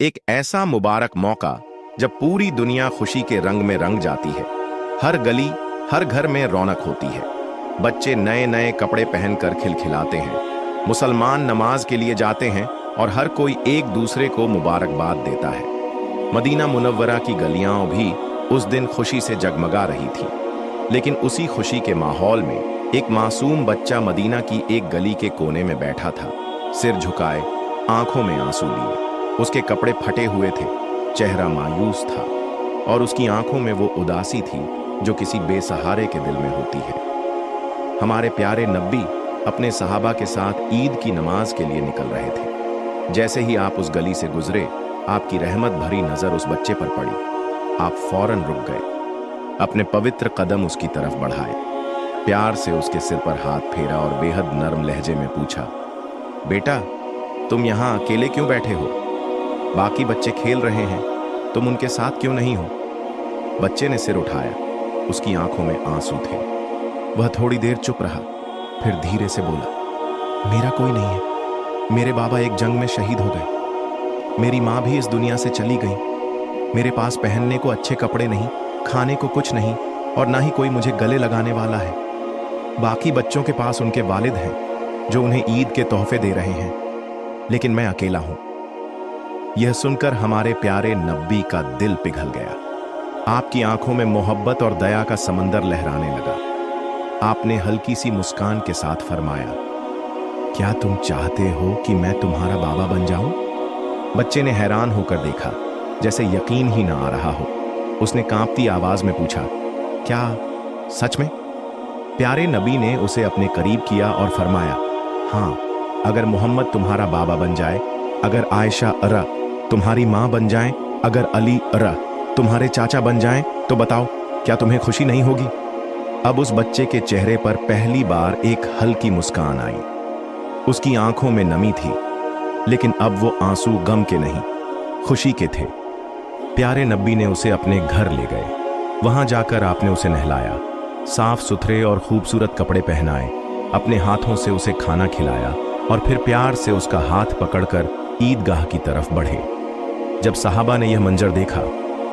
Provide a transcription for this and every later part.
एक ऐसा मुबारक मौका जब पूरी दुनिया खुशी के रंग में रंग जाती है। हर गली, हर घर में रौनक होती है। बच्चे नए नए कपड़े पहनकर खिलखिलाते हैं। मुसलमान नमाज के लिए जाते हैं और हर कोई एक दूसरे को मुबारकबाद देता है। मदीना मुनव्वरा की गलियां भी उस दिन खुशी से जगमगा रही थी। लेकिन उसी खुशी के माहौल में एक मासूम बच्चा मदीना की एक गली के कोने में बैठा था, सिर झुकाए, आंखों में आंसू लिए। उसके कपड़े फटे हुए थे, चेहरा मायूस था और उसकी आंखों में वो उदासी थी जो किसी बेसहारे के दिल में होती है। हमारे प्यारे नबी अपने सहाबा के साथ ईद की नमाज के लिए निकल रहे थे। जैसे ही आप उस गली से गुजरे, आपकी रहमत भरी नजर उस बच्चे पर पड़ी। आप फौरन रुक गए, अपने पवित्र कदम उसकी तरफ बढ़ाए, प्यार से उसके सिर पर हाथ फेरा और बेहद नर्म लहजे में पूछा, बेटा, तुम यहां अकेले क्यों बैठे हो? बाकी बच्चे खेल रहे हैं, तुम उनके साथ क्यों नहीं हो? बच्चे ने सिर उठाया, उसकी आंखों में आंसू थे। वह थोड़ी देर चुप रहा, फिर धीरे से बोला, मेरा कोई नहीं है। मेरे बाबा एक जंग में शहीद हो गए। मेरी माँ भी इस दुनिया से चली गई। मेरे पास पहनने को अच्छे कपड़े नहीं, खाने को कुछ नहीं और ना ही कोई मुझे गले लगाने वाला है। बाकी बच्चों के पास उनके वालिद हैं जो उन्हें ईद के तोहफे दे रहे हैं, लेकिन मैं अकेला हूं। यह सुनकर हमारे प्यारे नबी का दिल पिघल गया। आपकी आंखों में मोहब्बत और दया का समंदर लहराने लगा। आपने हल्की सी मुस्कान के साथ फरमाया, क्या तुम चाहते हो कि मैं तुम्हारा बाबा बन जाऊं? बच्चे ने हैरान होकर देखा, जैसे यकीन ही ना आ रहा हो। उसने कांपती आवाज में पूछा, क्या सच में? प्यारे नबी ने उसे अपने करीब किया और फरमाया, हां, अगर मोहम्मद तुम्हारा बाबा बन जाए, अगर आयशा अरा तुम्हारी मां बन जाएं, अगर अली अरा तुम्हारे चाचा बन जाएं, तो बताओ, क्या तुम्हें खुशी नहीं होगी? अब उस बच्चे के चेहरे पर पहली बार एक हल्की मुस्कान आई। उसकी आंखों में नमी थी, लेकिन अब वो आंसू गम के नहीं, खुशी के थे। प्यारे नबी ने उसे अपने घर ले गए। वहां जाकर आपने उसे नहलाया, साफ सुथरे और खूबसूरत कपड़े पहनाए, अपने हाथों से उसे खाना खिलाया और फिर प्यार से उसका हाथ पकड़कर ईदगाह की तरफ बढ़े। जब सहाबा ने यह मंजर देखा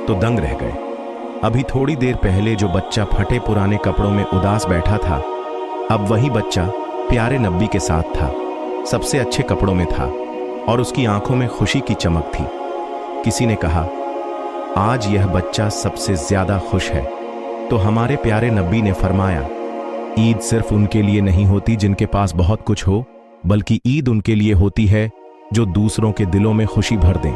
तो दंग रह गए। अभी थोड़ी देर पहले जो बच्चा फटे पुराने कपड़ों में उदास बैठा था, अब वही बच्चा प्यारे नबी के साथ था, सबसे अच्छे कपड़ों में था और उसकी आंखों में खुशी की चमक थी। किसी ने कहा, आज यह बच्चा सबसे ज्यादा खुश है। तो हमारे प्यारे नबी ने फरमाया, ईद सिर्फ उनके लिए नहीं होती जिनके पास बहुत कुछ हो, बल्कि ईद उनके लिए होती है जो दूसरों के दिलों में खुशी भर दें।